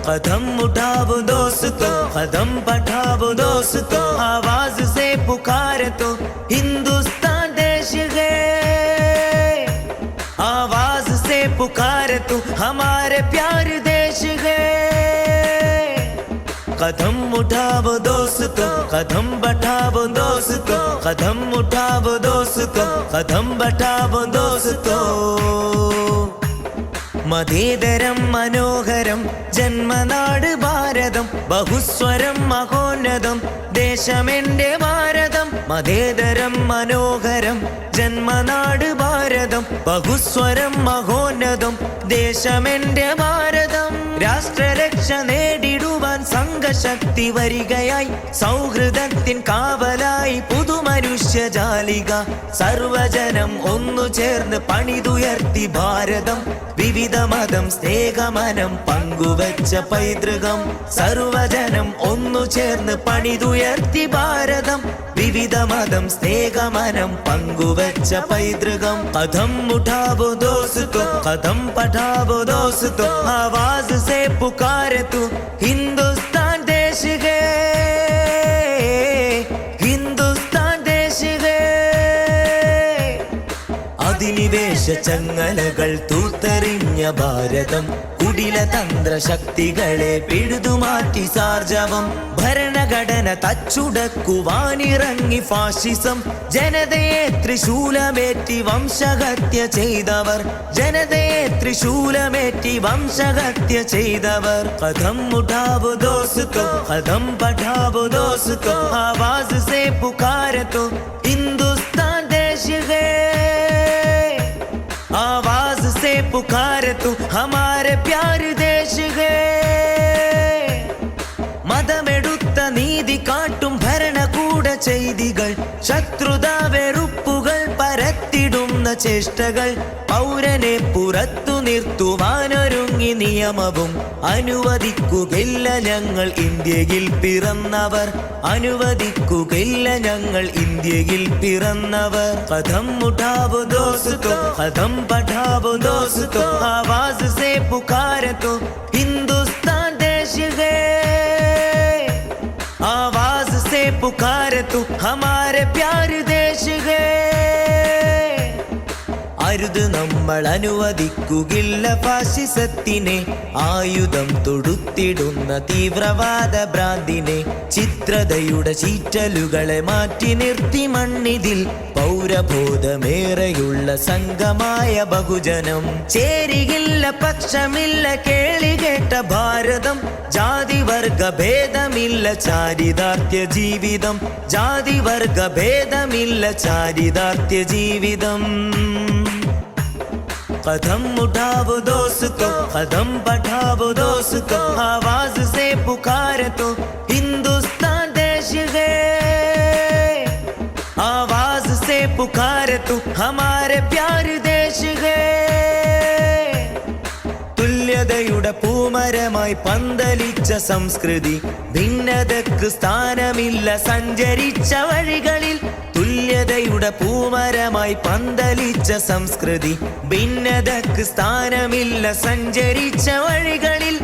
कदम उठाओ दोस्तों, कदम बढ़ाओ दोस्तों, आवाज से पुकारे तो हिंदुस्तान देश है। आवाज से पुकारे तो हमारे प्यारे देश है। कदम उठाओ दोस्तों, कदम बढ़ाओ दोस्तों, कदम उठाओ दोस्तों, कदम बढ़ाओ दोस्तों। മതേതരം മനോഹരം ജന്മനാട് ഭാരതം, ബഹുസ്വരം മഹോന്നതം ദേശമെന്റെ ഭാരതം. മതേതരം മനോഹരം ജന്മനാട് ഭാരതം, ബഹുസ്വരം മഹോന്നതം ദേശമെന്റെ ഭാരതം. രാഷ്ട്രരക്ഷ നേടിടുവാൻ സംഘശക്തി വരികയായി, സൗഹൃദത്തിൻ കാവലായി പുതുമനുഷ്യ ജാലിക. സർവജനം ഒന്നു ചേർന്ന് പണിതുയർത്തി ഭാരതം, വിവിധ മതം സ്നേഹമനം പങ്കുവച്ച പൈതൃകം. സർവജനം ഒന്നു ചേർന്ന് പണിതുയർത്തി ഭാരതം, വിവിധ മതം സ്നേഹമനം പങ്കുവച്ച പൈതൃകം. കദം ഉഠാവോ ദോസ്തോ, കദം പഠാവോ ദോസ്തോ, ആവാസ് से पुकारे तू हिंदुस्तान देश है, हिंदुस्तान देश है. അധിനിവേശ ചങ്ങലകൾ തൂത്തെറിഞ്ഞ ഭാരതം, കുടിലതന്ത്ര ശക്തികളെ പിഴുതുമാറ്റി സാർജവം. ഭരണഘടന തച്ചുടക്കുവാനിറങ്ങി ഫാഷിസം, ജനതയെ ത്രിശൂലമേറ്റി വംശഹത്യ ചെയ്തവർ, ജനതയെ ത്രിശൂലമേറ്റി വംശഹത്യ ചെയ്തവർ. കദം ഉഠാവോ ദോസ്തോ, കദം പഠാവോ ദോസ്തോ, ആവാസ് സേ പുകാരെ തോ ഹിന്ദുസ്താൻ ദേശ് ഹേ. आवाज से पुकारे तू हमारे प्यारे देश है. മതമെടുത്ത നീതി കാട്ടും ഭരണകൂട ചെയ്തികൾ, ശത്രുത വെറുപ്പുകൾ പരത്തിടുന്ന ചേഷ്ടകൾ. പൗരനെ പുറത്തു നിർത്തുവാനൊരുങ്ങി നിയമവും അനുവദിക്കുകയില്ല ഞങ്ങൾ ഇന്ത്യയിൽ പിറന്നവർ, അനുവദിക്കുകയില്ല ഞങ്ങൾ ഇന്ത്യയിൽ പിറന്നവർ. കദം ഉഠാവോ ദോസ്തോ, കദം പഠാവോ ദോസ്തോ, ആവാസ് സേ പുകാരെ തോ ഹിന്ദുസ്താൻ ദേശ് ഹേ. आवाज से पुकारे तू हमारे प्यारे देश है. അരുത് നമ്മൾ അനുവദിക്കുകയില്ല ഫാഷിസത്തിനെ, ആയുധം തൊടുത്തിടുന്ന തീവ്രവാദ ഭ്രാന്തിനെ. ചിത്രതയുടെ ചീറ്റലുകളെ മാറ്റി നിർത്തി മണ്ണിതിൽ പൗരബോധമേറെയുള്ള സംഘമായ ബഹുജനം. ചേരിയില്ല പക്ഷമില്ല കേളികേട്ട ഭാരതം, ജാതിവർഗ ഭേദമില്ല ചാരിതാർത്ഥ്യ ജീവിതം, ജാതിവർഗ ഭേദമില്ല ചാരിതാർത്ഥ്യ ജീവിതം. कदम उठाओ दोस्तों, कदम बढ़ाओ दोस्तों, आवाज से पुकारे तो हिंदुस्तान देश है. आवाज से पुकारे तो हमारे प्यारे देश है. തുല്യതയുടെ പൂമരമായി പന്തലിച്ച സംസ്കൃതി, ഭിന്നതക്ക് സ്ഥാനമില്ല സഞ്ചരിച്ച വഴികളിൽ. തുല്യതയുടെ പൂമരമായി പന്തലിച്ച സംസ്കൃതി, ഭിന്നതക്ക് സ്ഥാനമില്ല സഞ്ചരിച്ച വഴികളിൽ.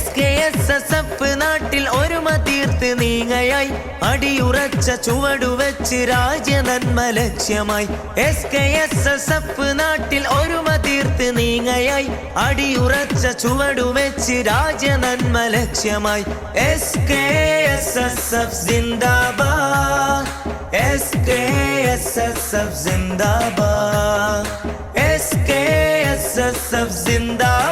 SKSSF നാട്ടിൽ ഒരുമ തീർത്ത് നീങ്ങയായി, അടിയുറച്ച ചുവടുവെച്ച് രാജ്യ നന്മ ലക്ഷ്യമായി. SKSSF നാട്ടിൽ ഒരുമ തീർത്ത് നീങ്ങയായി, അടിയുറച്ച ചുവടുവെച്ച് രാജ്യ നന്മ ലക്ഷ്യമായി. SKSSF സിന്ദാബാദ്, SKSSF സിന്ദാബാദ്, SKSSF സിന്ദാബാദ്.